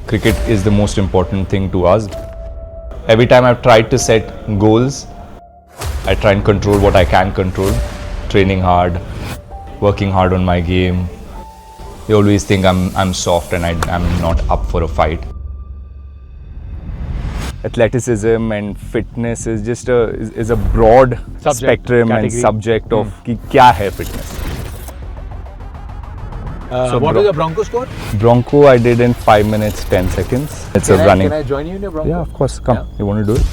Cricket is the most important thing to us. Every time I've tried to set goals, I try and control what I can control. Training hard, working hard on my game. They always think I'm soft and I'm not up for a fight. Athleticism and fitness is just a broad spectrum category. and subject of कि क्या है fitness. What was your Bronco score? Bronco I did in 5 minutes 10 seconds. It's a running. Can I join you in your Bronco? Yeah, of course. Come. Yeah. You want to do it?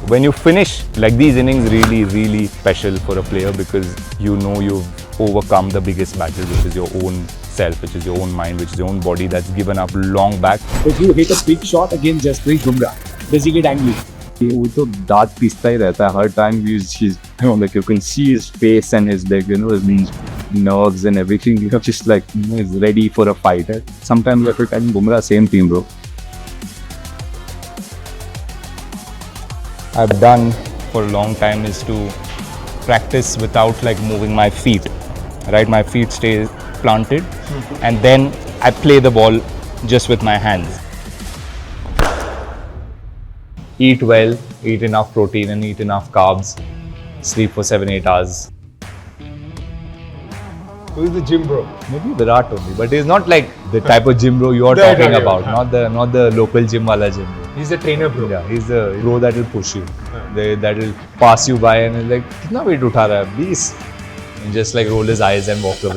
When you finish, like these innings really special for a player because you know you've overcome the biggest battle, which is your own self, which is your own mind, which is your own body that's given up long back. If you hit a big shot against Jasprit Bumrah, does he get angry? वो तो दांत पीसता ही रहता है हर time. Like you can see his face and his his nerves and everything. You know, just like he's ready for a fight. Sometimes we have to tell Bumrah same team, bro. I've done for a long time is to practice without like moving my feet. Right, my feet stay planted, and then I play the ball just with my hands. Eat well, eat enough protein and eat enough carbs. Sleep for 7-8 hours. Who's the gym bro? Maybe Virat only, but he's not like the type of gym bro you're talking about. Not the local gym wala gym bro. He's a trainer bro. Yeah, he's the bro that will push you. That will pass you by and is like, कितना weight उठा रहा है? 20. And just like roll his eyes and walk away.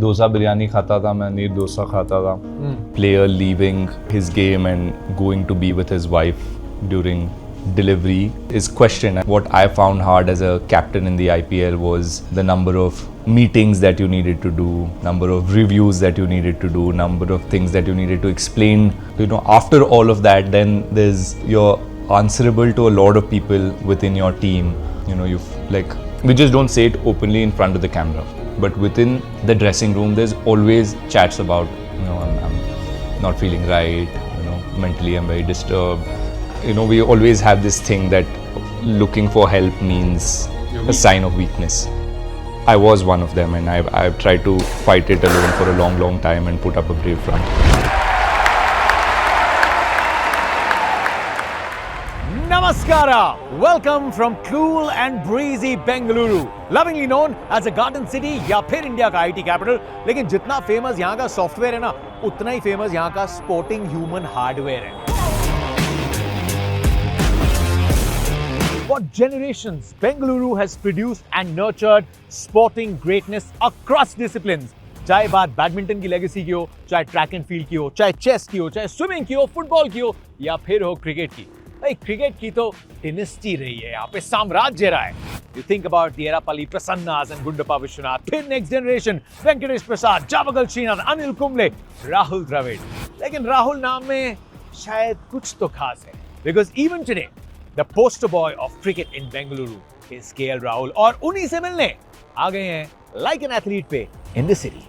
Dosa biryani खाता था मैं, नीर डोसा खाता था. Player leaving his game and going to be with his wife during delivery is questioned. What I found hard as a captain in the IPL was the number of meetings that you needed to do, number of reviews that you needed to do, number of things that you needed to explain. You know, after all of that, then you're answerable to a lot of people within your team. You know, we just don't say it openly in front of the camera. But within the dressing room, there's always chats about, you know, I'm not feeling right, you know, mentally I'm very disturbed. You know, we always have this thing that looking for help means a sign of weakness. I was one of them and I've tried to fight it alone for a long time and put up a brave front. Namaskara! Welcome from cool and breezy Bengaluru, lovingly known as a garden city या फिर India का IT capital. लेकिन जितना famous यहाँ का software है ना, उतना ही फेमस यहाँ का स्पोर्टिंग ह्यूमन हार्डवेयर है. For generations, Bengaluru has produced and nurtured sporting greatness across disciplines. चाहे बात बैडमिंटन की लेगेसी की हो, चाहे ट्रैक एंड फील्ड की हो, चाहे चेस की हो, चाहे स्विमिंग की हो, फुटबॉल की हो या फिर हो क्रिकेट की. भाई क्रिकेट की तो डिनेस्टी रही है, यहाँ पे साम्राज्य रहा है. You think about the Erapalli Prasannas and Gundappa Vishwanath, फिर next generation, Venkatesh Prasad, Javagal Srinath, Anil Kumble, Rahul Dravid. लेकिन राहुल नाम में शायद कुछ तो खास है. Because even today, the poster boy of cricket in Bengaluru is KL Rahul. और उन्हीं से मिलने आ गए हैं Like an Athlete पे in the city.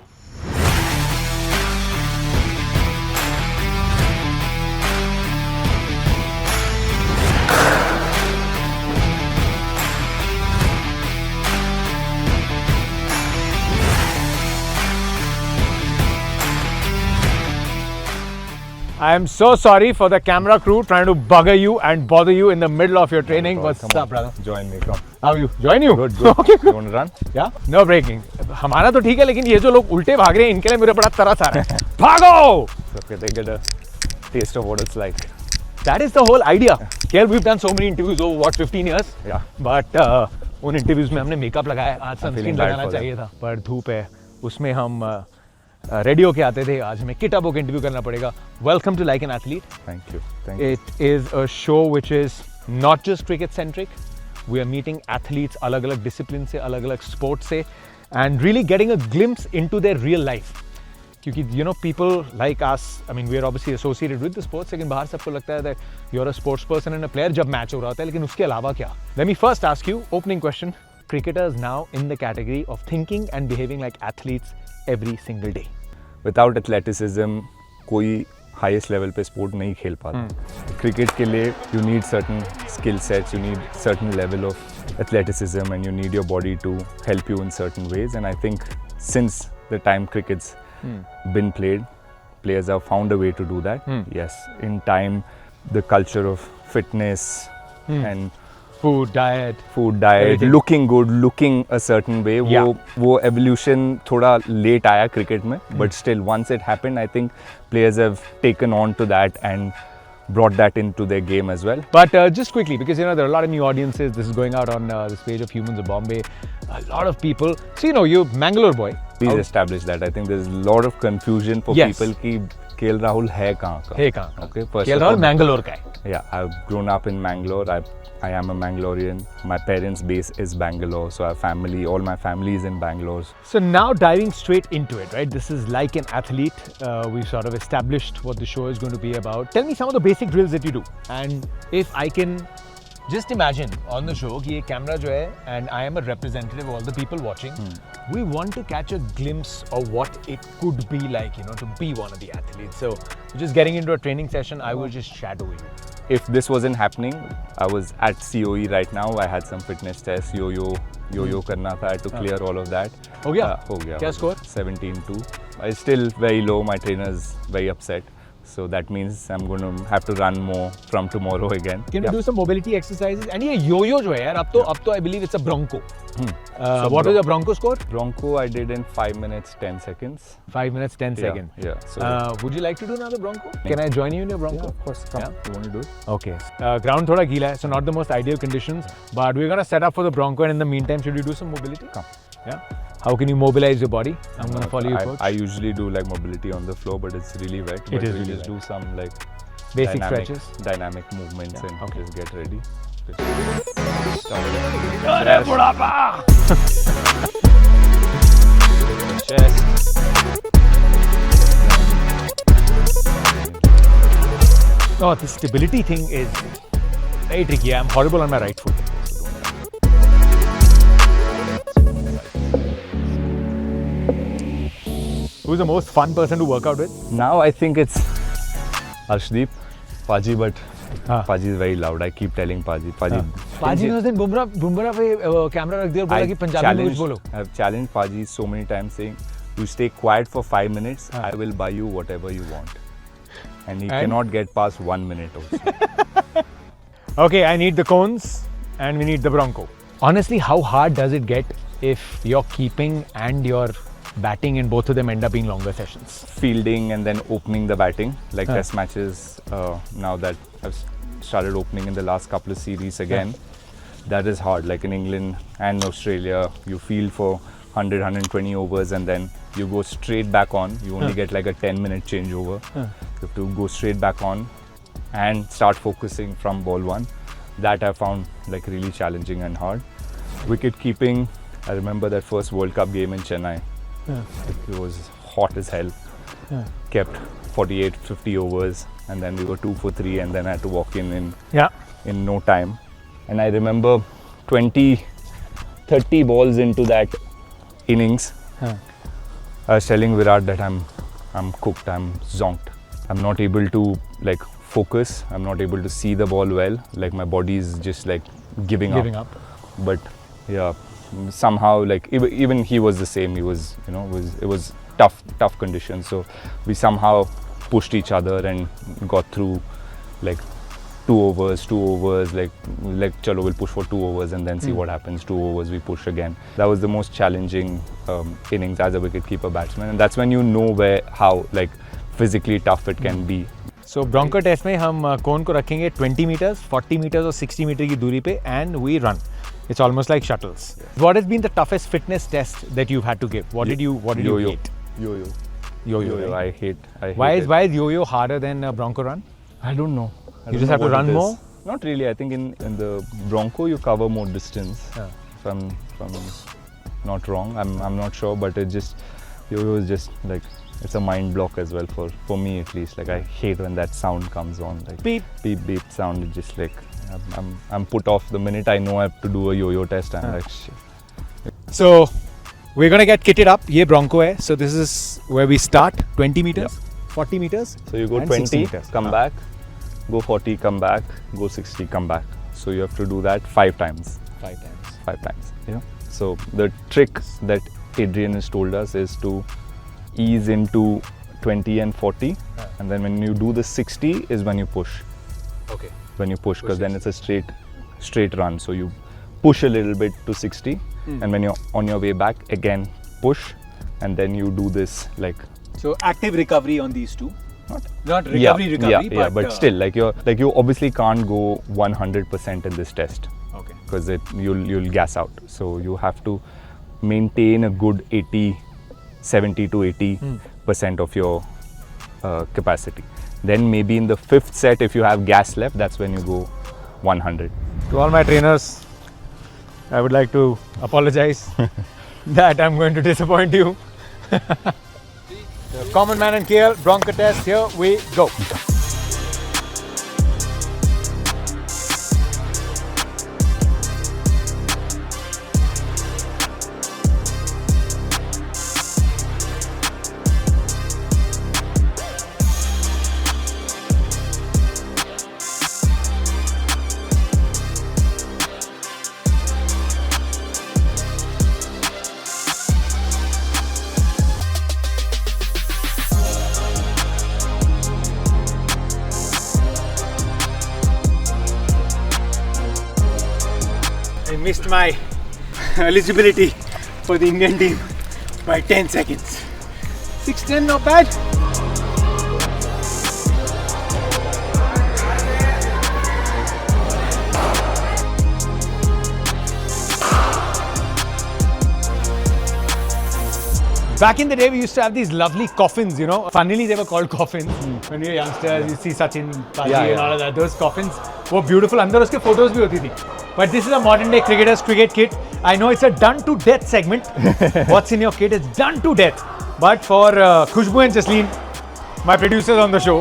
I am so sorry for the camera crew trying to bugger you and bother you in the middle of your training. What's up, brother? Join me, come. How are you? Join you? Good. Okay, You want to run? Yeah? No breaking. हमारा तो ठीक है, लेकिन ये जो लोग उल्टे भाग रहे हैं, इनके लिए मेरे बड़ा तरस आ रहा है. भागो! Okay, they get a taste of what it's like. That is the whole idea. KL, we've done so many interviews over what 15 years. Yeah. But उन interviews में हमने मेकअप लगाया. आज सनस्क्रीन लगाना चाहिए था, पर धूप है. उसमें हम रेडी होके आते थे. आज हमें किट अप होके इंटरव्यू करना पड़ेगा. Welcome to like an athlete. Thank you. It is a show which is not just cricket centric. We are meeting athletes अलग अलग discipline से, अलग अलग sports से, and really getting a glimpse into their real life. क्योंकि you know people like us, I mean we are obviously associated with the sports, लेकिन बाहर सबको लगता है that you're a sports person and a player जब match हो रहा होता है, लेकिन उसके अलावा क्या? Let me first ask you, opening question. Cricketers now in the category of thinking and behaving like athletes every single day. Without athleticism, कोई highest level पे sport नहीं खेल पाता. Cricket के लिए you need certain skill sets, you need certain level of athleticism and you need your body to help you in certain ways. And I think since the time cricket's been played, players have found a way to do that. Yes, in time, the culture of fitness and Food, diet. Everything. looking good, looking a certain way, वो evolution थोड़ा late आया cricket में, but still once it happened, I think players have taken on to that and brought that into their game as well. But just quickly, because there are a lot of new audiences. This is going out on this page of Humans of Bombay. A lot of people. So you're Mangalore boy. Please establish that. I think there's a lot of confusion for people कि KL Rahul है कहाँ का? है कहाँ का? Okay, KL Rahul Mangalore का है. Yeah, I've grown up in Mangalore. I am a Mangalorean. My parents' base is Bangalore, so our family, all my family is in Bangalore. So now diving straight into it, right? This is like an athlete. We've sort of established what the show is going to be about. Tell me some of the basic drills that you do. And if I can just imagine on the show कि ये camera जो है, and I am a representative of all the people watching, we want to catch a glimpse of what it could be like, to be one of the athletes. So just getting into a training session, I was just shadowing. If this wasn't happening, I was at COE right now. I had some fitness tests, yo-yo करना था. I had to clear all of that. हो गया? हो गया. क्या score? 17-2. It's still very low. My trainer's very upset. So that means I'm going to have to run more from tomorrow again. Can you do some mobility exercises? And ये yo-yo जो है यार, अब तो I believe it's a Bronco. What was your Bronco score? Bronco I did in 5 minutes 10 seconds. 5 minutes 10 seconds. Yeah. So would you like to do another Bronco? Can I join you in your Bronco? Yeah, of course. Come. Yeah? You want to do it? Okay. Ground thoda गीला है, so not the most ideal conditions. But we're gonna set up for the Bronco, and in the meantime, should we do some mobility? Come. Yeah. How can you mobilize your body? I'm gonna follow you, coach. I usually do like mobility on the floor, but it's really wet. It but is we really just wet. do some like Basic stretches. Dynamic movements, and just get ready. Chest. Oh, the stability thing is very tricky. I'm horrible on my right foot. Who's the most fun person to work out with? Now I think it's Arshdeep, Paji, but Paji is very loud. I keep telling Paji. Paji ने उस दिन बुमराह पे camera रख दिया और बोला कि पंजाबी में कुछ बोलो. I've challenged Paji so many times saying, you stay quiet for 5 minutes, I will buy you whatever you want. And he cannot get past 1 minute also. Okay, I need the cones and we need the Bronco. Honestly, how hard does it get if you're keeping and you're batting and both of them end up being longer sessions? Fielding and then opening the batting, like test matches, now that I've started opening in the last couple of series again, that is hard. Like in England and Australia, you field for 100, 120 overs and then you go straight back on. You only get like a 10-minute changeover. You have to go straight back on and start focusing from ball one. That I found like really challenging and hard. Wicket keeping, I remember that first World Cup game in Chennai. It was hot as hell. Kept 48, 50 overs and then we were 2 for 3 and then I had to walk in no time. And I remember 20, 30 balls into that innings, I was telling Virat that I'm cooked, I'm zonked. I'm not able to like focus, I'm not able to see the ball well, like my body is just like giving up. But yeah, somehow like even he was the same. He was, it was tough conditions. So we somehow pushed each other and got through like 2 overs, like chalo, we'll push for 2 overs and then see what happens. 2 overs, we push again. That was the most challenging innings as a wicket-keeper batsman, and that's when you know how like physically tough it can be. So Bronco test में हम cone को रखेंगे 20 meters, 40 meters और 60 meter की दूरी पे, and we run. It's almost like shuttles. What has been the toughest fitness test that you've had to give? What did you hate? Yo-yo. I hate Why is it. yo-yo harder than Bronco run? I don't know. You just have to run more? Not really. I think in the Bronco you cover more distance. If I'm not wrong, I'm not sure, but it just yo-yo is just like it's a mind block as well for me at least. Like I hate when that sound comes on, like beep beep sound. It just like I'm put off the minute I know I have to do a yo-yo test. I'm like shit. So we're gonna get kitted up. ये Bronco है. So this is where we start. 20 meters, 40 meters. So you go 20, come back, go 40, come back, go 60, come back. So you have to do that 5 times. 5 times. So the trick that Adrian has told us is to ease into 20 and 40, and then when you do the 60 is when you push. Okay. When you push, because then it's a straight run. So you push a little bit to 60, and when you're on your way back, again push, and then you do this like. So active recovery on these two. Not recovery, but still, like you obviously can't go 100% in this test. Okay. Because you'll gas out. So you have to maintain a good 70 to 80% of your capacity. Then maybe in the 5th set, if you have gas left, that's when you go 100. To all my trainers, I would like to apologize that I'm going to disappoint you. The common man and KL Bronco test, here we go. I missed my eligibility for the Indian team by 10 seconds. 6:10, not bad. Back in the day, we used to have these lovely coffins, you know. Funnily, they were called coffins. When we were youngsters, you see Sachin, Paji and all of that. Those coffins were beautiful. Andar uske photos bhi hoti thi. But this is a modern day cricketer's cricket kit. I know it's a done to death segment. What's in your kit is done to death. But for Khushbu and Jasleen, my producers on the show,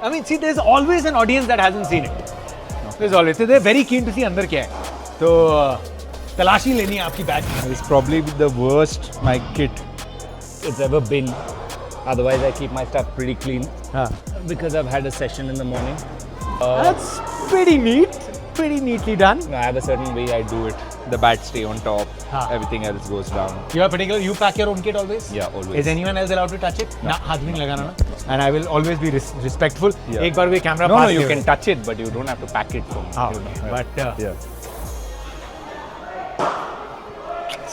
I mean, see, there's always an audience that hasn't seen it. There's always. So they're very keen to see andar kya hai. So, talashi leni hai aapki bag. It's probably the worst my kit it's ever been. Otherwise, I keep my stuff pretty clean because I've had a session in the morning. That's pretty neat. Pretty neatly done. I have a certain way I do it. The bats stay on top. Everything else goes down. You are particular. You pack your own kit always. Yeah, always. Is anyone else allowed to touch it? No. Haath bhi nahi lagana na. And I will always be respectful. Yeah. Ek baar bhi camera. No, you can touch it, but you don't have to pack it for me. Okay. But yeah.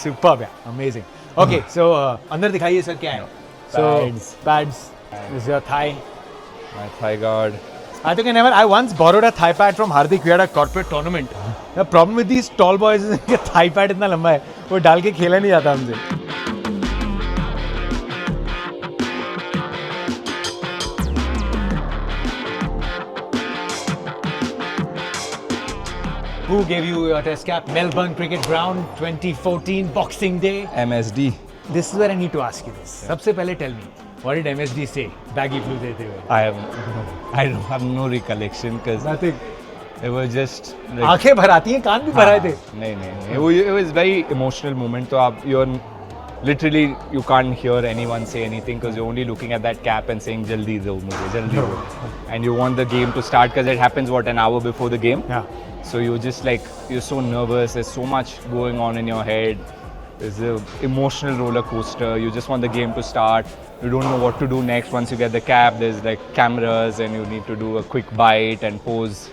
Superb, yeah. Amazing. Okay, so अंदर दिखाइए sir क्या है? So pads. This is your thigh. My thigh guard. I think I once borrowed a thigh pad from Hardik. We had a corporate tournament. The problem with these tall boys is that thigh pad इतना लंबा है, वो डाल के खेला नहीं जाता हमसे. Who gave you your test cap? Melbourne Cricket Ground, 2014 Boxing Day. MSD. This is where I need to ask you this. सबसे पहले tell me, what did MSD say? Baggy flu देते हुए. I don't have no recollection because Nothing. it was just. Like, आंखें भर आती हैं, कान भी भर आए थे. नहीं. It was very emotional moment. So you're literally you can't hear anyone say anything because you're only looking at that cap and saying jaldi do mujhe, jaldi do. And you want the game to start because it happens an hour before the game. Yeah. So you're just like, you're so nervous, there's so much going on in your head. There's an emotional roller coaster. You just want the game to start. You don't know what to do next. Once you get the cap, there's like cameras and you need to do a quick bite and pose,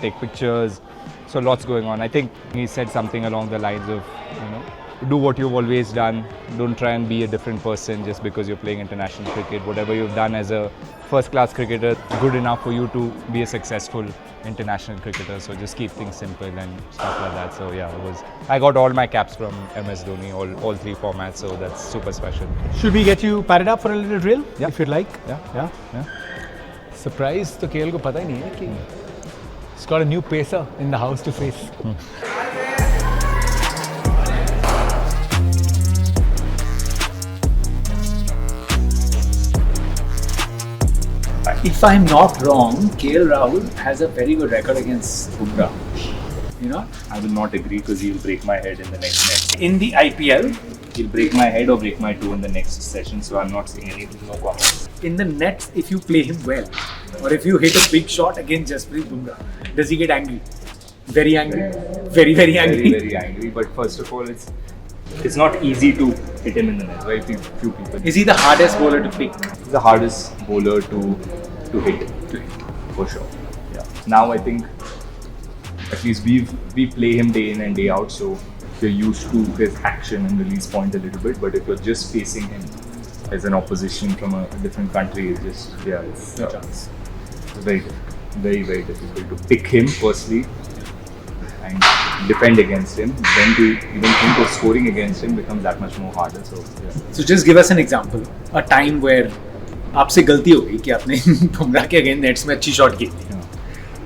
take pictures. So lots going on. I think he said something along the lines of, do what you've always done. Don't try and be a different person just because you're playing international cricket. Whatever you've done as a first-class cricketer, good enough for you to be a successful international cricketer. So just keep things simple and stuff like that. So yeah, I got all my caps from MS Dhoni, all 3 formats. So that's super special. Should we get you padded up for a little drill? Yeah. If you'd like. Yeah. Surprise तो KL को पता ही नहीं है कि he's got a new pacer in the house to face. If I'm not wrong, KL Rahul has a very good record against Bumrah. You know? I will not agree because he'll break my head in the next match. In the IPL, He'll break my head or break my toe in the next session. So I'm not saying anything, no comments. in the nets, if you play him well, or if you hit a big shot against Jasprit Bumrah, does he get angry? Very angry. Very, very angry. Very, very angry. But first of all, it's not easy to hit him in the net. Very few people. Is he the hardest bowler to pick? He's the hardest bowler to hit, for sure. Yeah. Now I think at least we play him day in and day out, so we're used to his action and release point a little bit. But if you're just facing him as an opposition from a different country, it's just it's No chance. very difficult to pick him firstly and defend against him. Then to even think of scoring against him becomes that much more harder. So So just give us an example. A time where आपसे गलती हो गई कि आपने बुमराह के against nets में अच्छी shot की.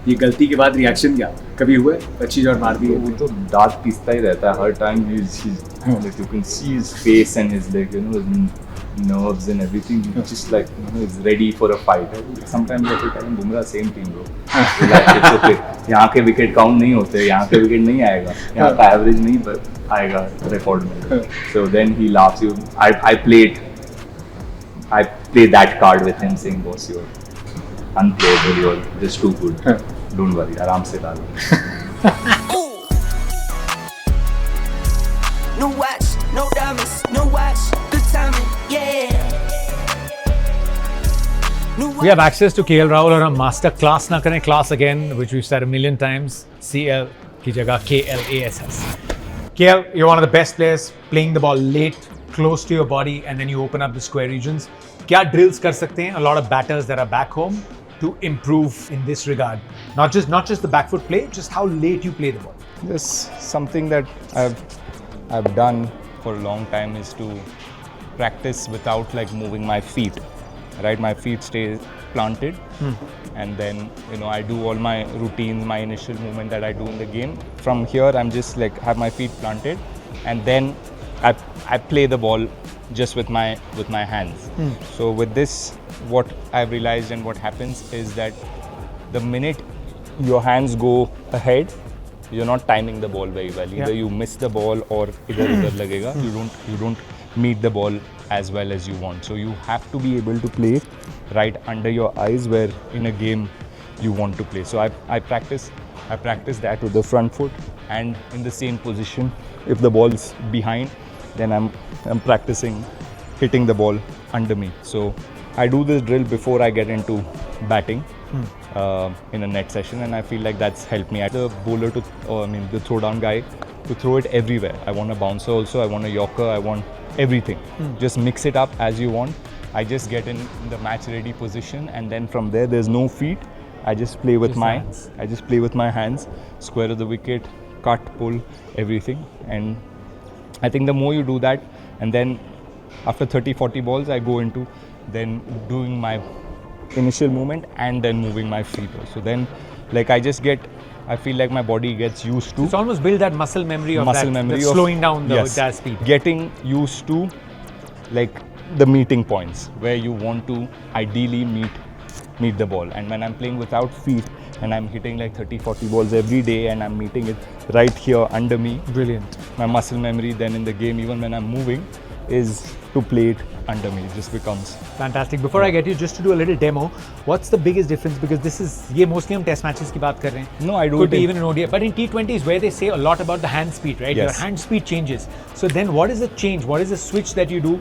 ये गलती के बाद रिएक्शन क्या कभी हुआ है? अच्छी शॉट मार दी है. वो तो दांत पीसता ही रहता है हर time. Like you can see his face and his like his nerves and everything. He's just like he's ready for a fight. Sometimes I feel like Bumrah same team bro. Like, it's okay. यहाँ के wicket count नहीं होते, यहाँ के wicket नहीं आएगा, यहाँ का एवरेज नहीं आएगा रिकॉर्ड में. So then he laughs you. I play that card with him saying boss you're unplayable, you're just too good. Don't worry, आराम से डालो. No watch, no diamonds, no watch, good timing, yeah. We have access to KL Rahul और हम master class ना करें, class again, which we've said a million times. CL की जगह KLASS. KL, you're one of the best players playing the ball late, close to your body, and then you open up the square regions. क्या drills कर सकते हैं? A lot of batters that are back home to improve in this regard. Not just the back foot play, just how late you play the ball. this something that I've done for a long time is to practice without like moving my feet. Right, my feet stay planted, and then I do all my routines, my initial movement that I do in the game. From here, I'm just like have my feet planted, and then I play the ball just with my hands. So with this, what I've realized and what happens is that the minute your hands go ahead, you're not timing the ball very well. Either you miss the ball or idhar lagega. You don't meet the ball as well as you want. So you have to be able to play right under your eyes where in a game you want to play. So I practice that with the front foot and in the same position. If the ball's behind, then I'm practicing hitting the ball under me. So I do this drill before I get into batting in a net session, and I feel like that's helped me. The bowler the throw-down guy, to throw it everywhere. I want a bouncer also, I want a yorker, I want everything. Just mix it up as you want. I just get in the match-ready position, and then from there, there's no feet. I just play with my hands, square of the wicket, cut, pull, everything. And I think the more you do that, and then after 30-40 balls, I go into then doing my initial movement and then moving my feet. So then, like I feel like my body gets used to. It's almost build that muscle memory of slowing down that speed. Getting used to like the meeting points where you want to ideally meet the ball. And when I'm playing without feet and I'm hitting like 30-40 balls every day and I'm meeting it right here under me. Brilliant. My muscle memory then in the game, even when I'm moving, is to play it under me. It just becomes fantastic. Before I get you, just to do a little demo, what's the biggest difference? Because ये mostly हम test matches की बात कर रहे हैं. No, I do Could it be even in ODI. But in T20s where they say a lot about the hand speed, right? Yes. Your hand speed changes. So then what is the change? What is the switch that you do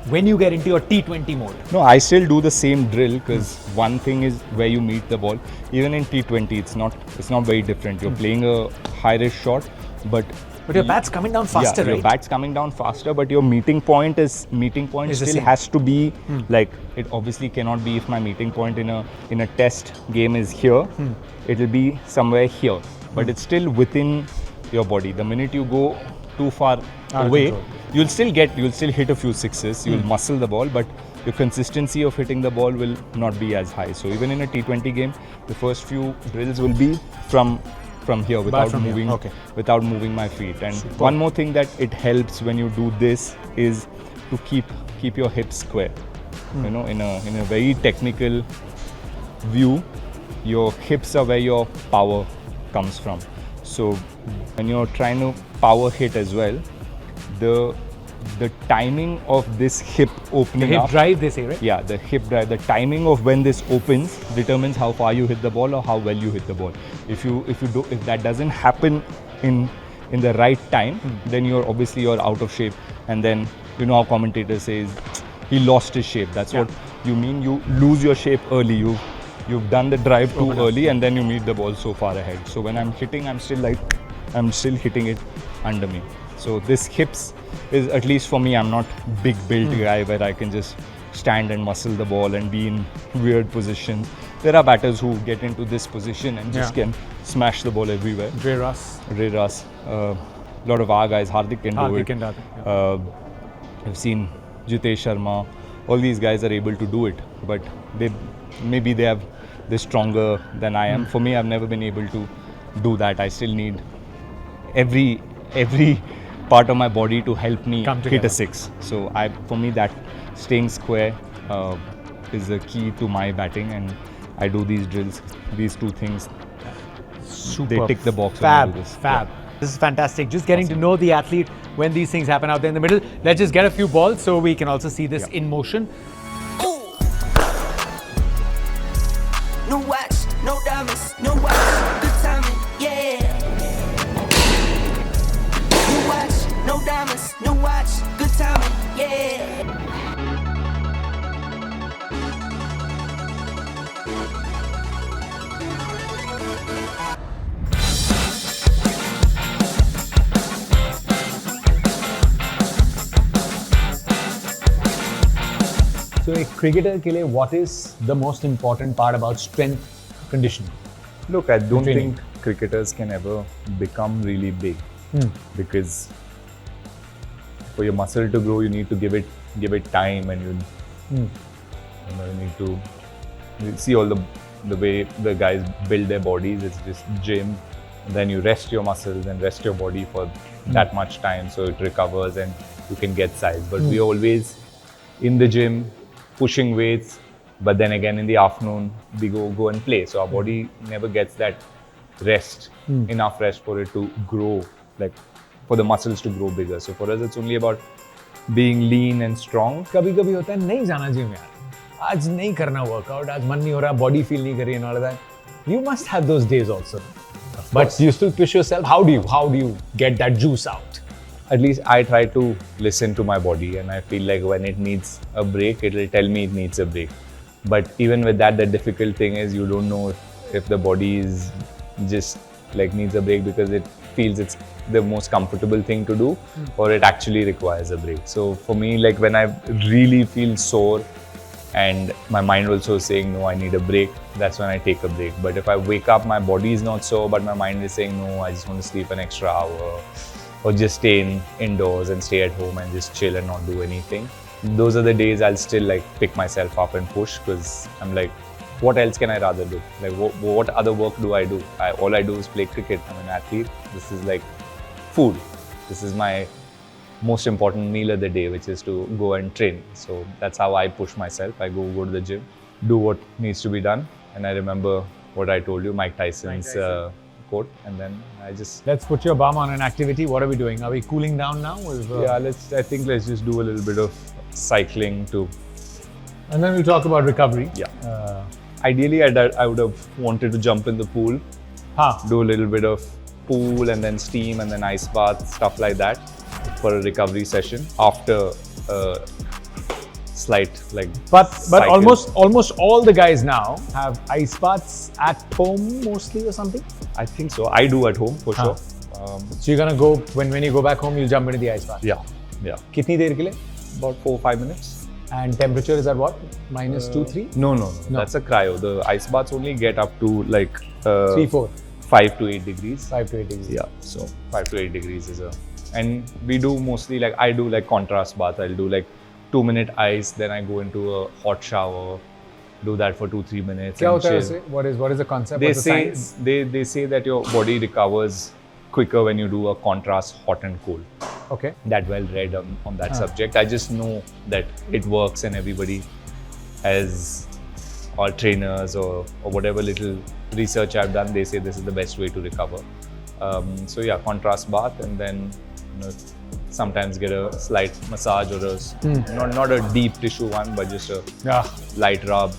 when you get into your T20 mode? No, I still do the same drill because one thing is where you meet the ball. Even in T20, it's not very different. You're playing a high risk shot, but your bat's coming down faster, right? Your bat's coming down faster, but your meeting point still has to be like, it obviously cannot be if my meeting point in a test game is here, it'll be somewhere here, but it's still within your body. The minute you go too far away, you'll still hit a few sixes, you'll muscle the ball, but your consistency of hitting the ball will not be as high. So even in a T20 game, the first few drills will be from here without moving my feet. And one more thing that it helps when you do this is to keep your hips square. In a very technical view, your hips are where your power comes from. So when you're trying to power hit as well, the timing of this hip opening the hip drive, they say, right? Yeah, the hip drive. The timing of when this opens determines how far you hit the ball or how well you hit the ball. If that doesn't happen in the right time, then you're out of shape, and then you know how commentator says he lost his shape. That's what you mean. You lose your shape early. You've done the drive too early, and then you meet the ball so far ahead. So when I'm hitting, I'm still hitting it under me. So this hips is, at least for me, I'm not big built guy where I can just stand and muscle the ball and be in weird positions. There are batters who get into this position and just can smash the ball everywhere. Ray Russ. A lot of our guys, Hardik can do it. I've seen Jitesh Sharma. All these guys are able to do it, but they're stronger than I am. For me, I've never been able to do that. I still need every part of my body to help me hit a six. So for me, that staying square is the key to my batting, and I do these drills, these two things. They tick the box. Fab. When I do this. Fab. This is fantastic. Just getting to know the athlete when these things happen out there in the middle. Let's just get a few balls so we can also see this in motion. Ooh. No watch, no diamonds, no watch. Good timing, yeah. No watch, no diamonds, no watch. Good timing, yeah. So, a cricketer के लिए, what is the most important part about strength conditioning? Look, I don't Training. think cricketers can ever become really big because for your muscle to grow, you need to give it time, and you need to see all the way the guys build their bodies. It's just gym, and then you rest your muscles and rest your body for that much time so it recovers and you can get size. But we are always in the gym pushing weights, but then again in the afternoon we go and play. So our body never gets that rest, enough rest for it to grow, like for the muscles to grow bigger. So for us, it's only about being lean and strong. कभी-कभी होता है नहीं जाना gym यार, आज नहीं करना workout, आज मन नहीं हो रहा, बॉडी फील नहीं कर रही, and all of that. You must have those days also, but you still push yourself. How do you get that juice out? At least I try to listen to my body, and I feel like when it needs a break, it will tell me it needs a break. But even with that, the difficult thing is you don't know if the body is just like needs a break because it feels it's the most comfortable thing to do, or it actually requires a break. So for me, like when I really feel sore and my mind also is saying no, I need a break, that's when I take a break. But if I wake up, my body is not sore, but my mind is saying no, I just want to sleep an extra hour, or just stay indoors and stay at home and just chill and not do anything. Those are the days I'll still like pick myself up and push, because I'm like, what else can I rather do? Like what other work do I do? All I do is play cricket. I'm an athlete. This is like food. This is my most important meal of the day, which is to go and train. So that's how I push myself. I go to the gym, do what needs to be done. And I remember what I told you, Mike Tyson's quote, and then I just... Let's put your bum on an activity. What are we doing? Are we cooling down now? Yeah, I think let's just do a little bit of cycling too. And then we'll talk about recovery. Yeah. Ideally, I would have wanted to jump in the pool, do a little bit of pool and then steam and then ice bath, stuff like that for a recovery session after a slight like. But cycle. almost all the guys now have ice baths at home mostly or something. I think so. I do at home for sure. So you're gonna go when you go back home, you'll jump into the ice bath. Yeah. कितनी देर के लिए? About 4-5 minutes. And temperature is at what? -2-3? No. That's a cryo. The ice baths only get up to like 3-4. 5 to 8 degrees. 5 to 8 degrees. Yeah. So 5 to 8 degrees is a. And we do mostly like I do like contrast bath. I'll do like 2-minute ice, then I go into a hot shower, do that for 2-3 minutes. क्या and होता है chill. उससे? What is the concept? They What's the say science? they say that your body recovers quicker when you do a contrast hot and cold. Okay. That well read on that subject. I just know that it works, and everybody has, or trainers or whatever little research I've done, they say this is the best way to recover. So yeah, contrast bath, and then sometimes get a slight massage or not a deep tissue one, but just a light rub.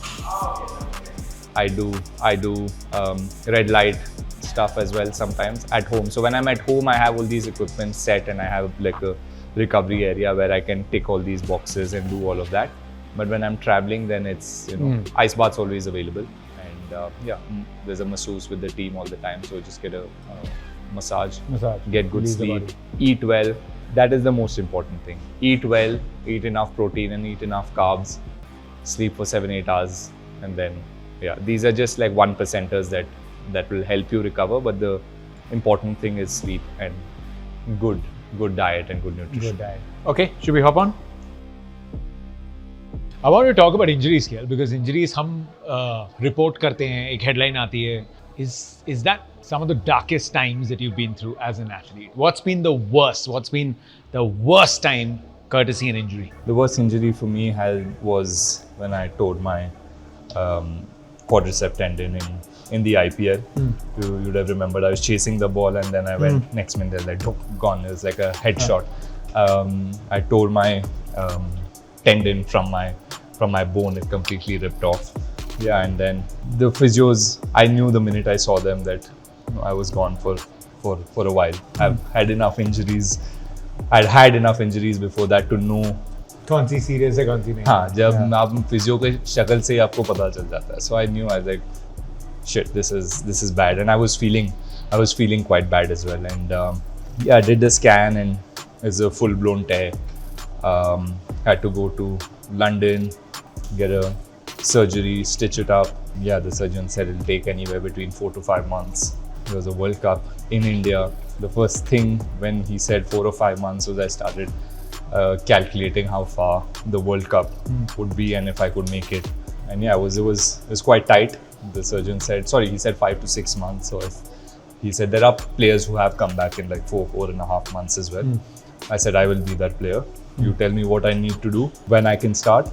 I do red light stuff as well sometimes at home. So when I'm at home, I have all these equipment set, and I have like a recovery area where I can tick all these boxes and do all of that. But when I'm traveling, then it's, ice baths always available. And there's a masseuse with the team all the time. So just get a massage, get good sleep, eat well. That is the most important thing. Eat well, eat enough protein and eat enough carbs, sleep for 7-8 hours. And then, these are just like 1%ers that will help you recover. But the important thing is sleep and good diet and good nutrition. Good diet. Okay, should we hop on? I want to talk about injuries, KL, because injuries हम report करते हैं, एक headline आती है. Is that some of the darkest times that you've been through as an athlete? What's been the worst? What's been the worst time courtesy an injury? The worst injury for me was when I tore my quadricep tendon in the IPL. You would have remembered I was chasing the ball and then I went next minute like gone. It was like a headshot. I tore my tendon from my bone. It completely ripped off. Yeah, and then the physios, I knew the minute I saw them that I was gone for a while. I've had enough injuries. I'd had enough injuries before that to know कौन सी serious है कौन सी नहीं. हाँ, जब आप physio के शक्ल से आपको पता चल जाता है. So I knew, I was like, shit, this is bad, and I was feeling quite bad as well. And I did the scan and it's a full-blown tear. Had to go to London, get a surgery, stitch it up. Yeah, the surgeon said it'll take anywhere between 4 to 5 months. There was a World Cup in India. The first thing when he said 4 or 5 months was I started calculating how far the World Cup would be and if I could make it. And yeah, it was quite tight. The surgeon said, he said 5 to 6 months. So he said there are players who have come back in like 4.5 months as well. I said I will be that player. You tell me what I need to do, when I can start,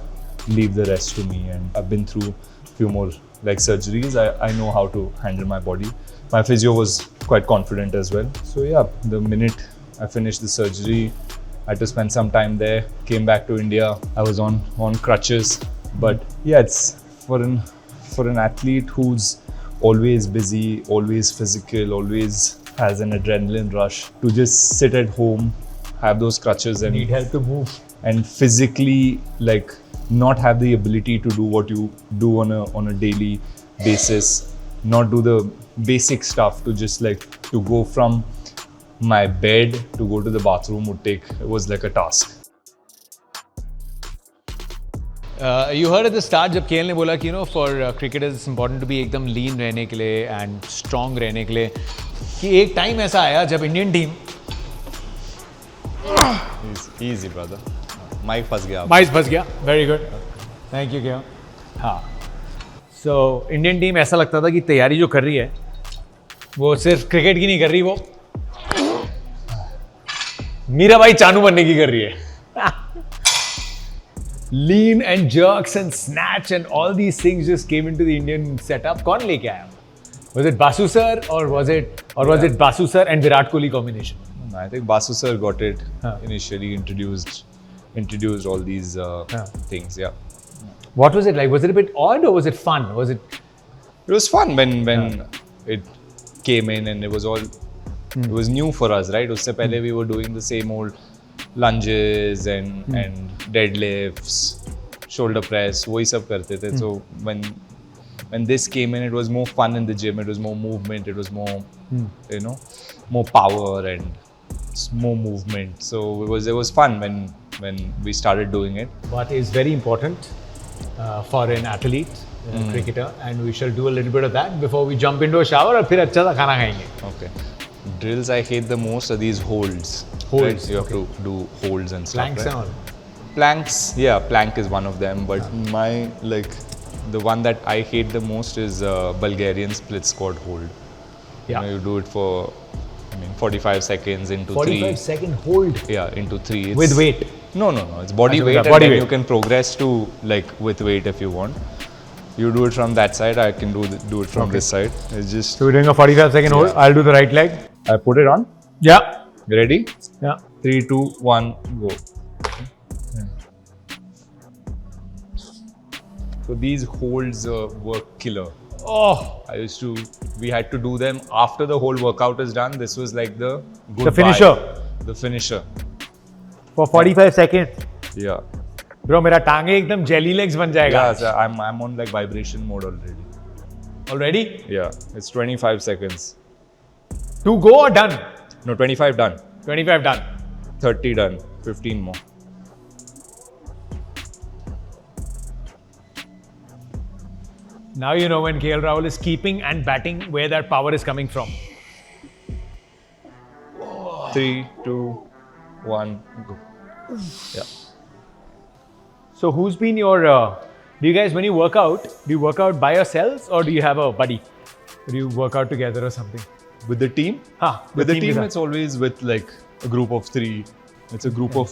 leave the rest to me. And I've been through a few more like surgeries. I know how to handle my body. My physio was quite confident as well. So yeah, the minute I finished the surgery, I had to spend some time there, came back to India. I was on crutches. But yeah, it's for an athlete who's always busy, always physical, always has an adrenaline rush, to just sit at home, have those crutches and need help to move, and physically like not have the ability to do what you do on a daily basis, not do the basic stuff, to just like to go from my bed to go to the bathroom it was like a task. You heard at the start जब KL ने बोला कि for cricketers it's important to be एकदम lean रहने के लिए and strong रहने के लिए, कि एक टाइम ऐसा आया जब Indian team easy brother, mike फंस गया. Very good. Thank you KL. हाँ, so इंडियन टीम ऐसा लगता था कि तैयारी जो कर रही है वो सिर्फ क्रिकेट की नहीं कर रही, वो मीराबाई चानू बनने की कर रही है. Lean and jerks and snatch and all these things just came into the Indian setup. कौन लेके आया? Was it Basu sir or was it Basu sir and Virat Kohli combination? No, I think Basu sir got it initially, introduced all these things. Yeah. What was it like? Was it a bit odd or was it fun? It was fun when it came in, and it was all it was new for us, right? Usse pehle we were doing the same old lunges and deadlifts, shoulder press, वही सब करते थे. So when this came in, it was more fun in the gym. It was more movement. It was more more power and more movement. So it was fun when we started doing it. What is very important for an athlete, cricketer, and we shall do a little bit of that before we jump into a shower और फिर अच्छा सा खाना खाएंगे. Okay. Drills I hate the most are these holds. Right? You have to do holds and stuff. Planks right? and all. Planks, yeah, plank is one of them. But the one that I hate the most is Bulgarian split squat hold. Yeah. You do it for 45 seconds into 45-second hold. Yeah, into 3. With weight. No. It's body weight, and then you can progress to with weight if you want. You do it from that side. I can do it from this side. It's just. So we're doing a 45-second hold. I'll do the right leg. I put it on. Yeah. Ready? Yeah. 3, 2, 1, go. So these holds were killer. Oh. We had to do them after the whole workout is done. This was like the goodbye. The finisher. The finisher. For 45 seconds. Yeah. Bro, मेरा टांगे एकदम jelly legs बन जाएगा. Yeah, so I'm on like vibration mode already. Already? Yeah, it's 25 seconds. 2 go or done? No, 25 done. 25 done. 30 done. 15 more. Now you know when KL Rahul is keeping and batting where that power is coming from. 3, 2, 1, go. Yeah. So who's been your, do you guys, when you work out, do you work out by yourselves or do you have a buddy? Or do you work out together or something? With the team? With the team, it's always with like a group of 3. It's a group of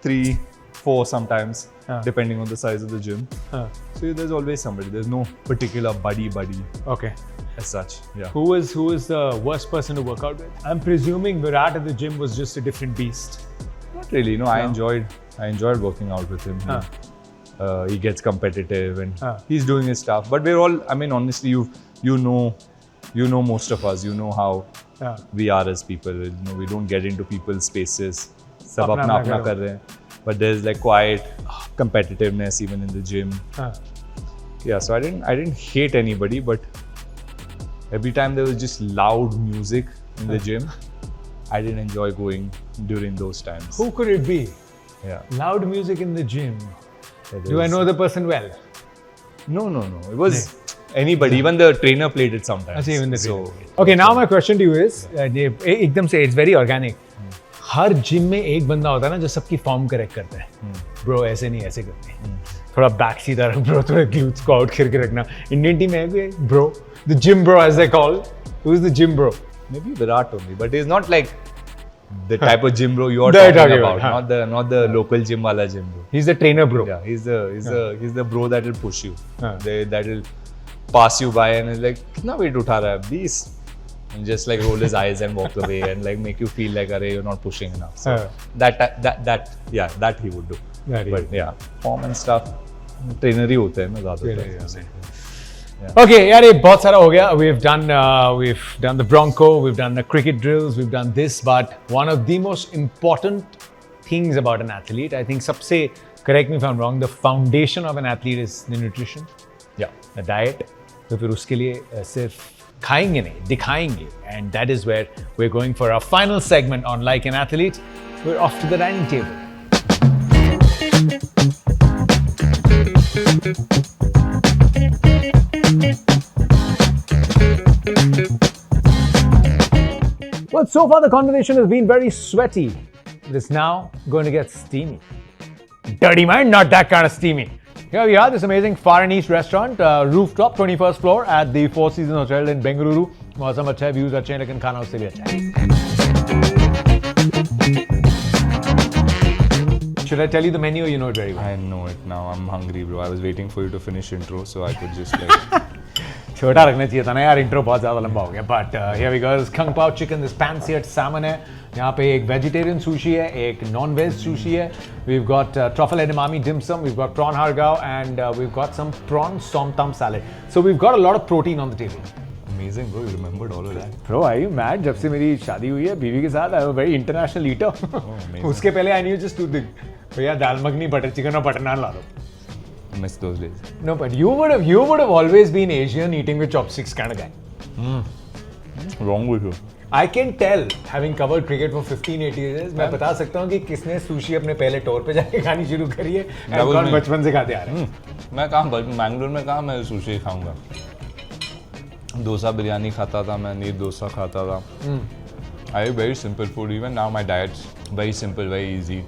3, 4 sometimes, depending on the size of the gym. So there's always somebody. There's no particular buddy Okay. as such. Yeah. Who is the worst person to work out with? I'm presuming Virat at the gym was just a different beast. Not really. No, I enjoyed working out with him. He gets competitive and he's doing his stuff. But we're all, I mean, honestly, you know most of us. You know how we are as people. You know, we don't get into people's spaces. Sab apna kar rahe hain. But there's like quiet competitiveness even in the gym. Yeah, so I didn't hate anybody, but every time there was just loud music in the gym, I didn't enjoy going during those times. Who could it be? Yeah. Loud music in the gym. Yeah, Do I know the person well? No. It was anybody. Even the trainer played it sometimes. Even the trainer. Okay, now my question to you is, एकदम से it's very organic. Her gym में एक बंदा होता है ना जो सबकी फॉर्म करेक्ट करता है. Bro ऐसे नहीं ऐसे करते. थोड़ा बैक सीधा रख bro, थोड़ा glutes को आउट करके रखना. इंडियन टीम है कोई bro, the gym bro as they call. Who is the gym bro? Maybe Virat only, but he's not like the type of gym bro you are talking about. Not the local gym wala gym bro. He's the trainer bro. Yeah, he's the bro that will push you. That will pass you by and is like, कितना weight उठा रहा है? 20. And just like roll his eyes and walk away and like make you feel like, you're not pushing enough. So that he would do. But yeah, form and stuff, trainer ही होते हैं ना ज़्यादातर. Okay, यार ये बहुत सारा हो गया. We've done the Bronco, we've done the cricket drills, we've done this, but one of the most important things about an athlete, I think सबसे, correct me if I'm wrong, the foundation of an athlete is the nutrition. Yeah. The diet. तो फिर उसके लिए सिर्फ खाएंगे नहीं, दिखाएंगे. And that is where we're going for our final segment on Like an Athlete. We're off to the dining table. Well, so far the conversation has been very sweaty. It is now going to get steamy. Dirty mind, not that kind of steamy. Here we are, this amazing Far and East restaurant, rooftop, 21st floor at the Four Seasons Hotel in Bengaluru. मौसम अच्छा है, views अच्छे हैं, लेकिन खाना उससे भी अच्छा है. Should I tell you the menu or you know it very well? I know it now. I'm hungry, bro. I was waiting for you to finish intro so I could just like... छोटा रखना चाहिए था ना यार, intro बहुत ज़्यादा लंबा हो गया. But here we go, this kung pao chicken, this pan-seared salmon है. यहाँ पे एक vegetarian sushi है, एक non-veg sushi है. We've got truffle edamame dim sum, we've got prawn hargao, and we've got some prawn som tam salad. So we've got a lot of protein on the table. Amazing, bro. You remembered all of that. Bro, are you mad? जब से मेरी शादी हुई है बीवी के साथ, I'm a very international eater. उसके पहले I knew just 2 things. भैया दाल मखनी, बटर चिकन और बटर नान ला दो. I miss those days. No, but you would have always been Asian eating with chopsticks kind of guy. What's wrong with you? I can tell, having covered cricket for 15-18 years, मैं बता सकता हूँ कि किसने sushi अपने पहले टोर पे जाके खानी शुरू करी है और कौन बचपन से खाते आ रहे हैं. मैं कहाँ मैंगलोर में कहाँ मैं सुशी खाऊंगा. डोसा बिरयानी खाता था मैं, नीर डोसा खाता था. I eat very simple food. Even now my diet's very simple, very easy.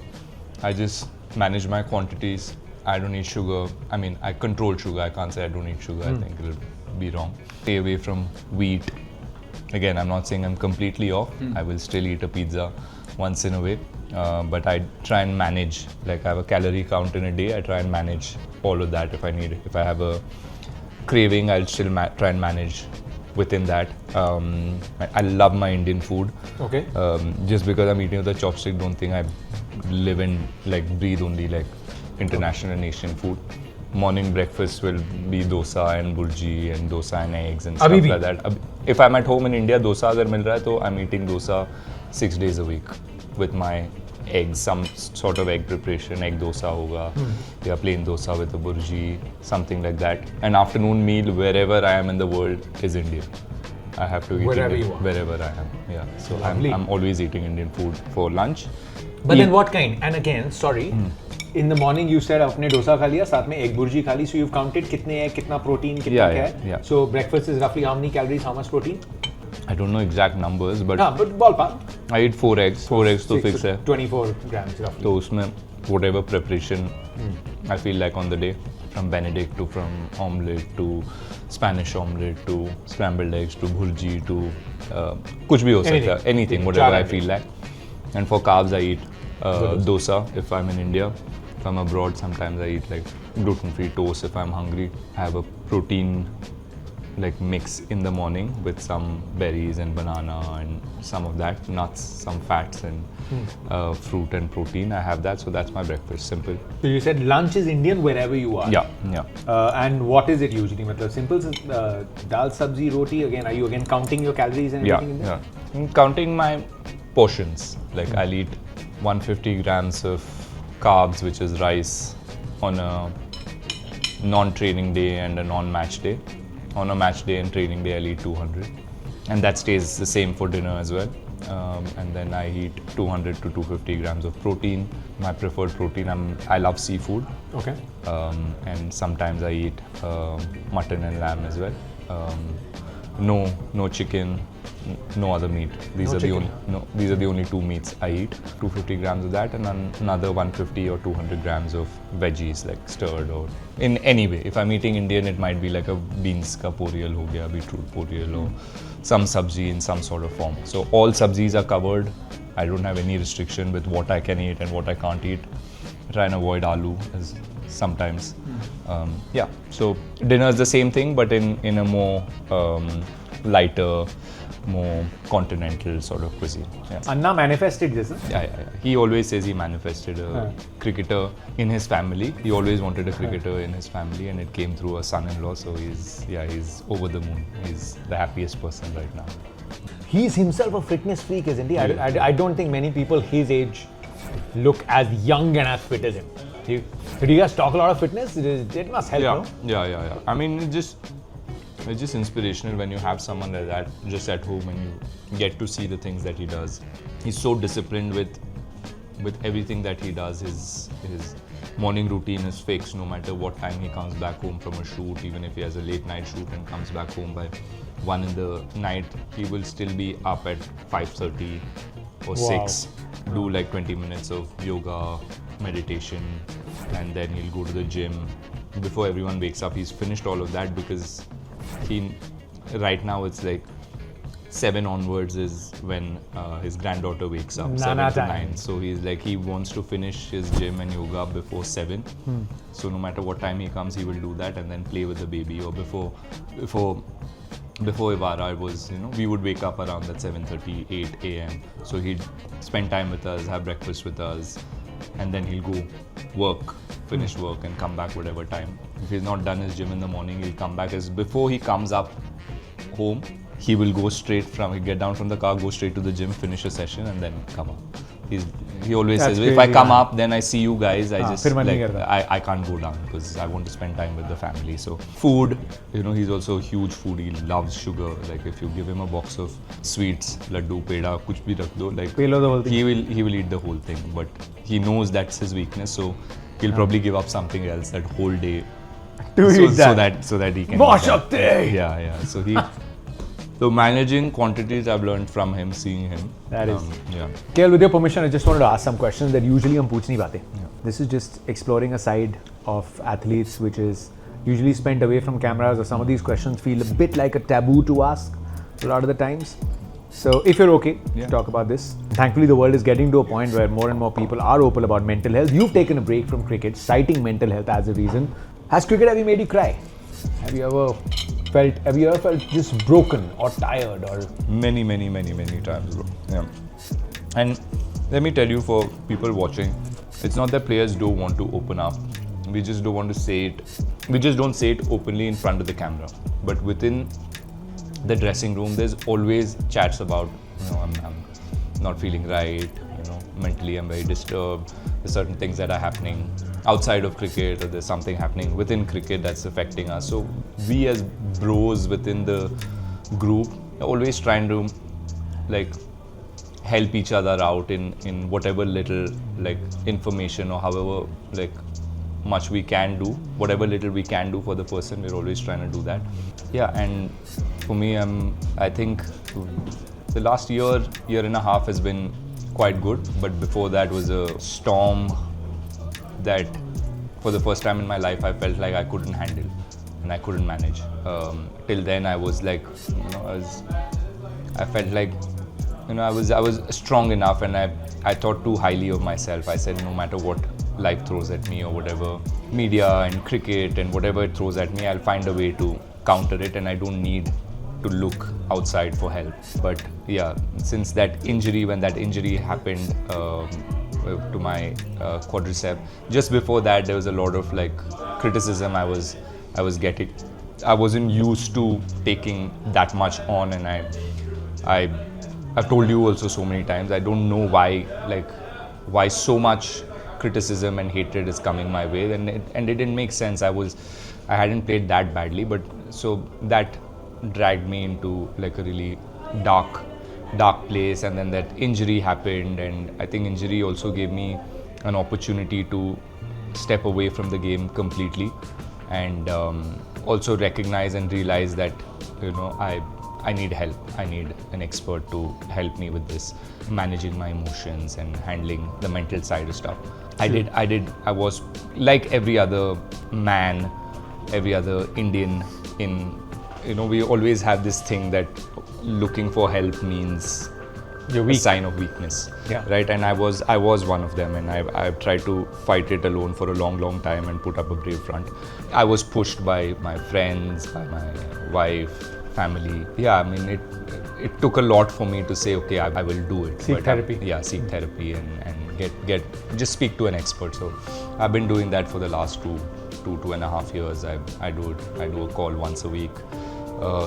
I just manage my quantities. I don't eat sugar. I mean, I control sugar. I can't say I don't eat sugar. I think it'll be wrong. Stay away from wheat. Again, I'm not saying I'm completely off. I will still eat a pizza once in a way. But I try and manage. Like I have a calorie count in a day. I try and manage all of that if I need it. If I have a craving, I'll still try and manage within that. I love my Indian food. Okay. Just because I'm eating with a chopstick, don't think I live and like breathe only like international and Asian food. Morning breakfast will be dosa and burji and dosa and eggs and stuff like that. If I'm at home in India, dosa अगर मिल रहा है तो I'm eating dosa 6 days a week with my eggs, some sort of egg preparation, egg dosa hoga, yeah, plain dosa with a burji, something like that. An afternoon meal wherever I am in the world is Indian. I have to eat Wherever Indian, you are. wherever I am. Yeah, so Lovely. I'm always eating Indian food for lunch. But then what kind? And again, sorry, in the morning you said आपने डोसा खा लिया, साथ में egg burji खा ली, so you've counted कितने है, कितना protein, कितना Yeah, क्या yeah, है. yeah. So breakfast is roughly how many calories, how much protein? I don't know exact numbers, but हाँ, but ballpark. I eat 4 eggs. 4 eggs तो fix है. 24 grams roughly. तो उसमें whatever preparation I feel like on the day, from Benedict to from omelette to Spanish omelette to scrambled eggs to bhurji to कुछ भी हो सकता है, anything, whatever I feel like. And for carbs I eat dosa if I'm in India. If I'm abroad, sometimes I eat like gluten-free toast. If I'm hungry, I have a protein like mix in the morning with some berries and banana and some of that, nuts, some fats and fruit and protein. I have that, so that's my breakfast. Simple. So you said lunch is Indian wherever you are. Yeah, yeah. And what is it usually? मतलब simple dal, sabzi, roti. Again, are you again counting your calories and Yeah, everything in there? yeah. I'm counting my portions. Like I'll eat 150 grams of carbs, which is rice, on a non-training day and a non-match day. On a match day and training day, I'll eat 200, and that stays the same for dinner as well. And then I eat 200 to 250 grams of protein. My preferred protein, I love seafood. Okay. And sometimes I eat mutton and lamb as well. No chicken, no other meat. These No are chicken. these are the only 2 meats I eat. 250 grams of that, and another 150 or 200 grams of veggies like stirred or in any way. If I'm eating Indian, it might be like a beans ka poriyal ho gaya, beetroot poriyal, or some sabzi in some sort of form. So all sabzis are covered. I don't have any restriction with what I can eat and what I can't eat. Try and avoid aloo as sometimes. Yeah, so dinner is the same thing, but in a more lighter, more continental sort of cuisine. Yeah. Anna manifested this, huh? Yeah. He always says he manifested a cricketer in his family. He always wanted a cricketer in his family, and it came through a son-in-law. So he's over the moon. He's the happiest person right now. He's himself a fitness freak, isn't he? I don't think many people his age look as young and as fit as him. Do you guys talk a lot of fitness? It must help, no? Yeah. I mean, it's just inspirational when you have someone like that just at home and you get to see the things that he does. He's so disciplined with everything that he does. His morning routine is fixed no matter what time he comes back home from a shoot. Even if he has a late night shoot and comes back home by 1 in the night, he will still be up at 5:30 or 6, do like 20 minutes of yoga, meditation, and then he'll go to the gym. Before everyone wakes up, he's finished all of that because right now it's like 7 onwards is when his granddaughter wakes up, Nana 7 to time. 9. So he wants to finish his gym and yoga before 7. So no matter what time he comes, he will do that and then play with the baby. Or before Ivara, it was, we would wake up around that 7:30, 8 a.m. So he'd spend time with us, have breakfast with us, and then he'll go work, finish work, and come back whatever time. If he's not done his gym in the morning, he'll come back. As before he comes up home, he will go he'll get down from the car, go straight to the gym, finish a session, and then come up. He always That's says, if I crazy, come man. up, then I see you guys. I just फिर मन नहीं like, करता. I can't go down because I want to spend time with the family. So food, he's also a huge foodie. He loves sugar. Like if you give him a box of sweets, laddu, peda, kuch bhi rakh do, like Pelo the whole thing. he will eat the whole thing. But he knows that's his weakness, so he'll probably give up something else that whole day To eat that. so that he can. More eat that. Shakti! Yeah. So managing quantities, I've learned from him, seeing him. That is. Yeah. KL, with your permission, I just wanted to ask some questions that usually hum pooch nahi paate. This is just exploring a side of athletes which is usually spent away from cameras, or some of these questions feel a bit like a taboo to ask a lot of the times. So if you're okay to talk about this. Thankfully, the world is getting to a point where more and more people are open about mental health. You've taken a break from cricket, citing mental health as a reason. Has cricket ever made you cry? Have you ever felt just broken or tired or? Many times, bro. Yeah. And let me tell you, for people watching, it's not that players don't want to open up. We just don't want to say it. We just don't say it openly in front of the camera. But within the dressing room, there's always chats about, I'm not feeling right. mentally I'm very disturbed. There's certain things that are happening outside of cricket, or there's something happening within cricket that's affecting us. So we as bros within the group are always trying to like help each other out in whatever little like information or however like much we can do, whatever little we can do for the person. We're always trying to do that. Yeah, and for me, I think the last year and a half has been quite good, but before that was a storm that for the first time in my life I felt like I couldn't handle and I couldn't manage. Till then I was like, I felt like I was strong enough, and I thought too highly of myself. I said no matter what life throws at me or whatever media and cricket and whatever it throws at me, I'll find a way to counter it, and I don't need to look outside for help. But yeah, since when that injury happened to my quadricep, just before that there was a lot of like criticism I was getting. I wasn't used to taking that much on, and I've told you also so many times, I don't know why so much criticism and hatred is coming my way, and it didn't make sense. I hadn't played that badly, but so that dragged me into like a really dark place, and then that injury happened, and I think injury also gave me an opportunity to step away from the game completely, and also recognize and realize that I need help. I need an expert to help me with this, managing my emotions and handling the mental side of stuff. I was like every other man, every other Indian we always have this thing that looking for help means a sign of weakness. Yeah. Right? And I was one of them, and I've tried to fight it alone for a long time and put up a brave front. I was pushed by my friends, by my wife, family. Yeah, I mean it took a lot for me to say, okay, I will do it. Seek therapy. Seek therapy and just speak to an expert. So I've been doing that for the last two and a half years. I do a call once a week,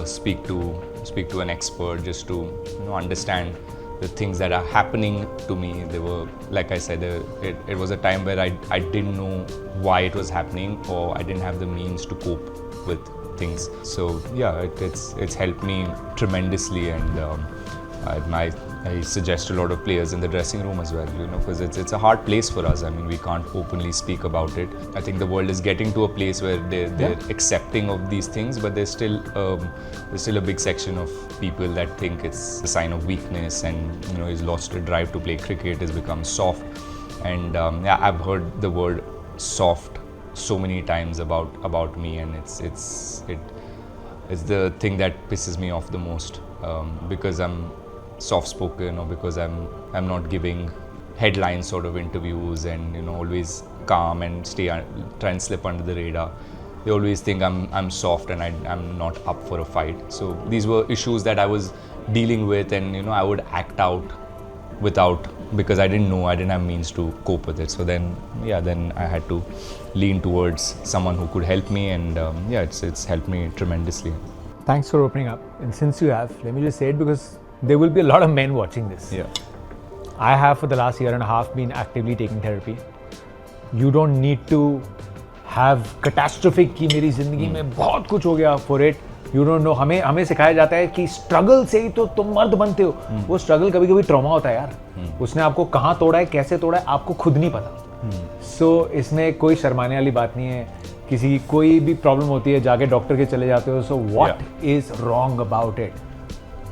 speak to an expert just to understand the things that are happening to me. They were, like I said, it was a time where I didn't know why it was happening, or I didn't have the means to cope with things. So yeah, it's helped me tremendously, and I suggest a lot of players in the dressing room as well, because it's a hard place for us. I mean, we can't openly speak about it. I think the world is getting to a place where they're accepting of these things, but there's still a big section of people that think it's a sign of weakness, and he's lost a drive to play cricket, has become soft, and I've heard the word soft so many times about me, and it's the thing that pisses me off the most, because I'm soft-spoken, or because I'm not giving headline sort of interviews and always calm and try and slip under the radar. They always think I'm soft and I'm not up for a fight. So these were issues that I was dealing with, and I would act out because I didn't have means to cope with it. So then I had to lean towards someone who could help me, and it's helped me tremendously. Thanks for opening up. And since you have, let me just say it, because there will be a lot of men watching this. Yeah. I have for the last year and a half been actively taking therapy. You don't need to have catastrophic कि मेरी जिंदगी में बहुत कुछ हो गया for it. You don't know. हमें सिखाया जाता है कि स्ट्रगल से ही तो तुम मर्द बनते हो. वो स्ट्रगल कभी-कभी ट्रॉमा होता है यार. उसने आपको कहाँ तोड़ा है, कैसे तोड़ा है, आपको खुद नहीं पता. So इसमें कोई शर्माने वाली बात नहीं है. किसी कोई भी प्रॉब्लम होती है, जाके डॉक्टर के चले जाते हो. So what is wrong about it?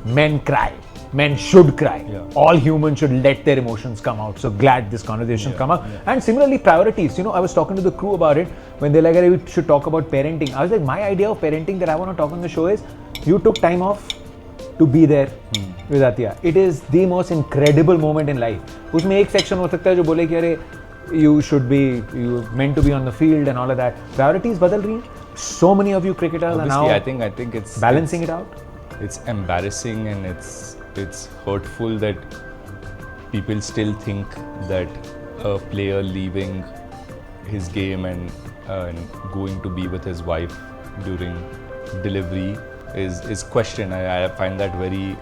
Men cry. Men should cry. Yeah. All humans should let their emotions come out. So glad this conversation come up. And similarly, priorities. I was talking to the crew about it when they're like, "Hey, we should talk about parenting." I was like, my idea of parenting that I want to talk on the show is, you took time off to be there with Atiya. It is the most incredible moment in life. उसमें एक section हो सकता है जो बोले कि अरे you meant to be on the field and all of that. Priorities बदल रही हैं. So many of you cricketers Obviously, are now I think it's balancing it out. It's embarrassing, and it's hurtful that people still think that a player leaving his game and going to be with his wife during delivery is questioned. I find that very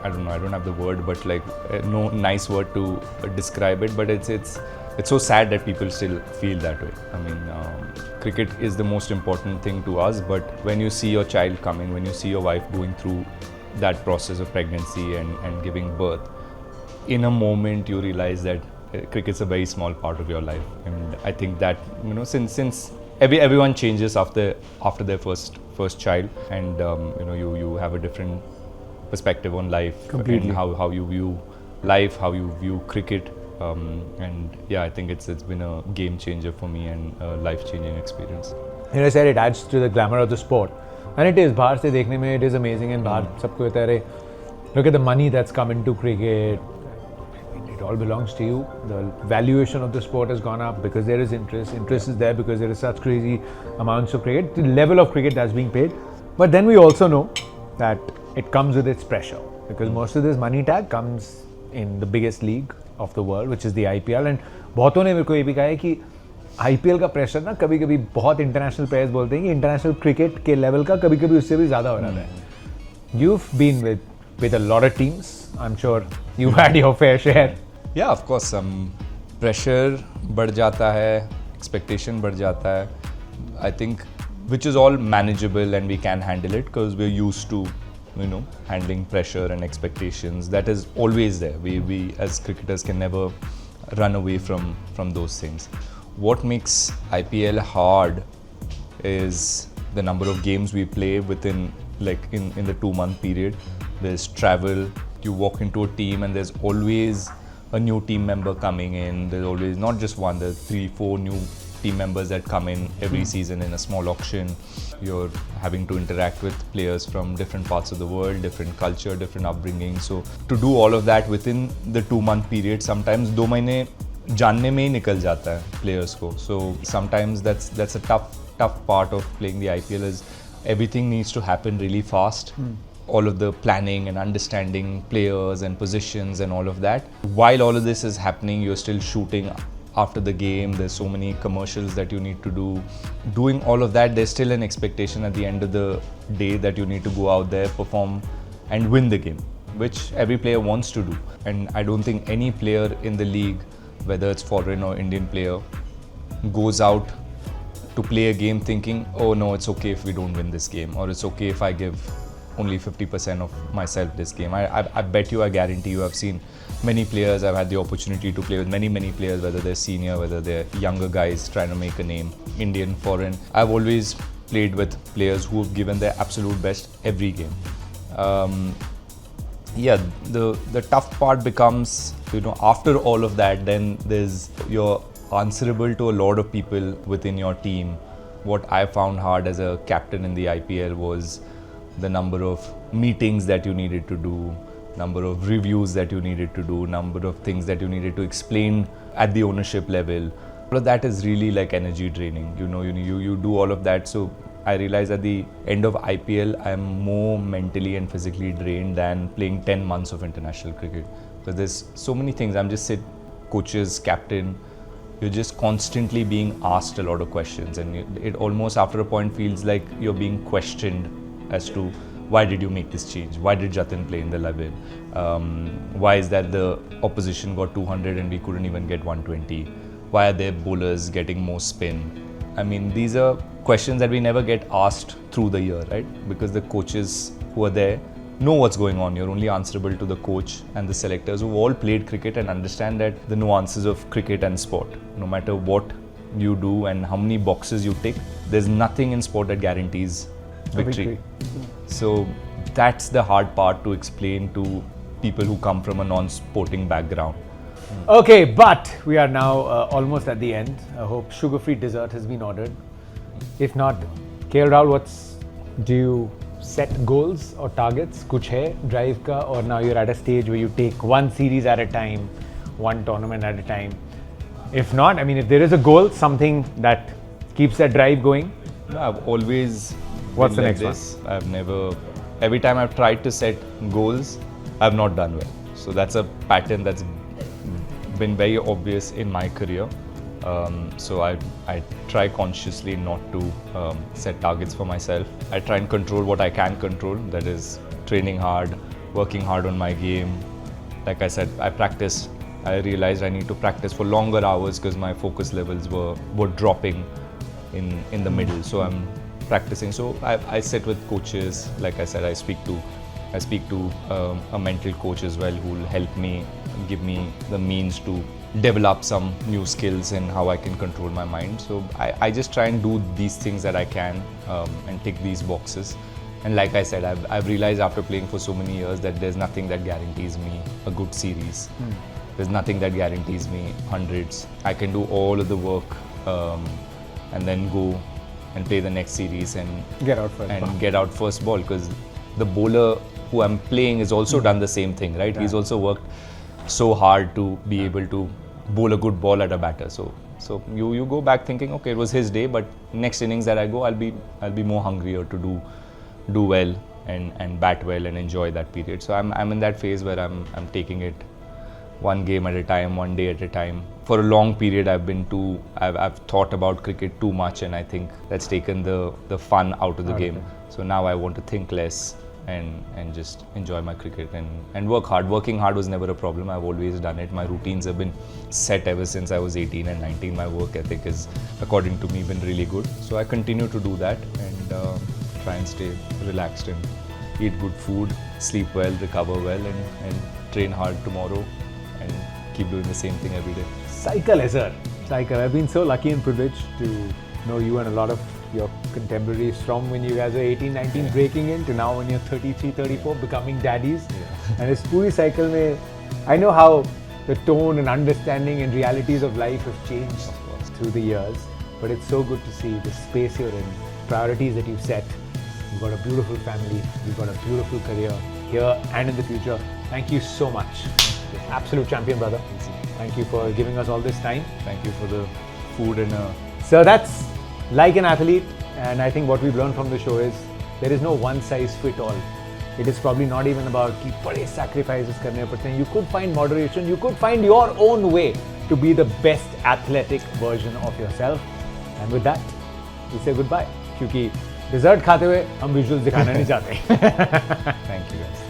I don't know, I don't have the word, but like no nice word to describe it, but it's so sad that people still feel that way. I mean, cricket is the most important thing to us, but when you see your child coming, when you see your wife going through that process of pregnancy and giving birth, in a moment you realize that cricket's a very small part of your life. And I think that, you know, since everyone changes after their first child, and you know, you have a different perspective on life. Completely. And how you view life, how you view cricket. And yeah, I think it's been a game changer for me and a life-changing experience. You know, I said it adds to the glamour of the sport, and it is. बाहर से देखने में it is amazing, and बाहर सबको कहता है, look at the money that's come into cricket. It all belongs to you. The valuation of the sport has gone up because there is interest. Interest is there because there is such crazy amounts of cricket. The level of cricket that's being paid, but then we also know that it comes with its pressure, because most of this money tag comes in the biggest league of the world, which is the IPL. And बहुतों ने मेरे को ये भी कहा है कि IPL का प्रेशर ना कभी-कभी बहुत इंटरनेशनल प्लेयर्स बोलते हैं कि इंटरनेशनल क्रिकेट के लेवल का कभी-कभी उससे भी ज़्यादा हो जाता है. You've been with a lot of teams. I'm sure you've had your fair share. Yeah, of course, pressure बढ़ जाता है, expectation बढ़ जाता है. I think which is all manageable and we can handle it because we're used to, you know, handling pressure and expectations. That is always there. We as cricketers can never run away from those things. What makes IPL hard is the number of games we play within, like in the 2-month period. There's travel. You walk into a team and there's always a new team member coming in. There's always not just one, there's 3-4 new team members that come in every season in a small auction. You're having to interact with players from different parts of the world, different culture, different upbringing. So to do all of that within the 2-month period, sometimes 2 महीने जानने में ही निकल जाता है players को. So sometimes that's a tough part of playing the IPL is everything needs to happen really fast. All of the planning and understanding players and positions and all of that. While all of this is happening, you're still shooting after the game. There's so many commercials that you need to do. Doing all of that, there's still an expectation at the end of the day that you need to go out there, perform and win the game, which every player wants to do. And I don't think any player in the league, whether it's foreign or Indian player, goes out to play a game thinking, oh no, it's okay if we don't win this game, or it's okay if I give only 50% of myself this game. I bet you, I guarantee you, I've seen many players, I've had the opportunity to play with many players, whether they're senior, whether they're younger guys trying to make a name, Indian, foreign. I've always played with players who have given their absolute best every game. Yeah, the tough part becomes, you know, after all of that, then you're answerable to a lot of people within your team. What I found hard as a captain in the IPL was the number of meetings that you needed to do, number of reviews that you needed to do, number of things that you needed to explain at the ownership level. All of that is really like energy draining. You know, you do all of that. So I realized at the end of IPL, I'm more mentally and physically drained than playing 10 months of international cricket. Because there's so many things. I'm just coaches, captain. You're just constantly being asked a lot of questions, and it almost after a point feels like you're being questioned as to why did you make this change? Why did Jatin play in the 11? Why is that the opposition got 200 and we couldn't even get 120? Why are their bowlers getting more spin? I mean, these are questions that we never get asked through the year, right? Because the coaches who are there know what's going on. You're only answerable to the coach and the selectors who've all played cricket and understand that the nuances of cricket and sport. No matter what you do and how many boxes you tick, there's nothing in sport that guarantees victory. So that's the hard part to explain to people who come from a non-sporting background. Okay, but we are now almost at the end. I hope sugar-free dessert has been ordered. If not, KL Rahul, do you set goals or targets? Kuch hai drive ka, or now you're at a stage where you take one series at a time, one tournament at a time? If not, I mean, if there is a goal, something that keeps that drive going. I've always What's the been like next this. I've never, every time I've tried to set goals, I've not done well. So that's a pattern that's been very obvious in my career. So I try consciously not to set targets for myself. I try and control what I can control, that is training hard, working hard on my game. Like I said, I realized I need to practice for longer hours because my focus levels were dropping in the middle. So I'm practicing. So I sit with coaches. Like I said, I speak to a mental coach as well who will help me, give me the means to develop some new skills in how I can control my mind. So I just try and do these things that I can and tick these boxes. And like I said, I've realized after playing for so many years that there's nothing that guarantees me a good series. There's nothing that guarantees me hundreds. I can do all of the work and then go and play the next series and get out first ball, because the bowler who I'm playing has also done the same thing, right? He's also worked so hard to be able to bowl a good ball at a batter. So you go back thinking, okay, it was his day, but next innings that I go, I'll be more hungrier to do well and bat well and enjoy that period. So I'm in that phase where I'm taking it one game at a time, one day at a time. For a long period, I've thought about cricket too much, and I think that's taken the fun out of the game. So now I want to think less and just enjoy my cricket and work hard. Working hard was never a problem. I've always done it. My routines have been set ever since I was 18 and 19. My work ethic is, according to me, been really good. So I continue to do that and try and stay relaxed and eat good food, sleep well, recover well, and train hard tomorrow and keep doing the same thing every day. Cycle hai, sir. Cycle. I've been so lucky and privileged to know you and a lot of your contemporaries from when you guys were 18, 19 breaking in to now when you're 33, 34 becoming daddies. And this puri cycle mein, I know how the tone and understanding and realities of life have changed through the years, but it's so good to see the space you're in, priorities that you've set. You've got a beautiful family, you've got a beautiful career here and in the future. Thank you so much. Absolute champion, brother. Thank you for giving us all this time. Thank you for the food and So that's like an athlete, and I think what we've learned from the show is there is no one size fit all. It is probably not even about ki bade sacrifices karne padte hain. You could find moderation, you could find your own way to be the best athletic version of yourself. And with that, we say goodbye. Kyunki dessert khate hue hum visuals dikhana nahi chahte. thank you guys.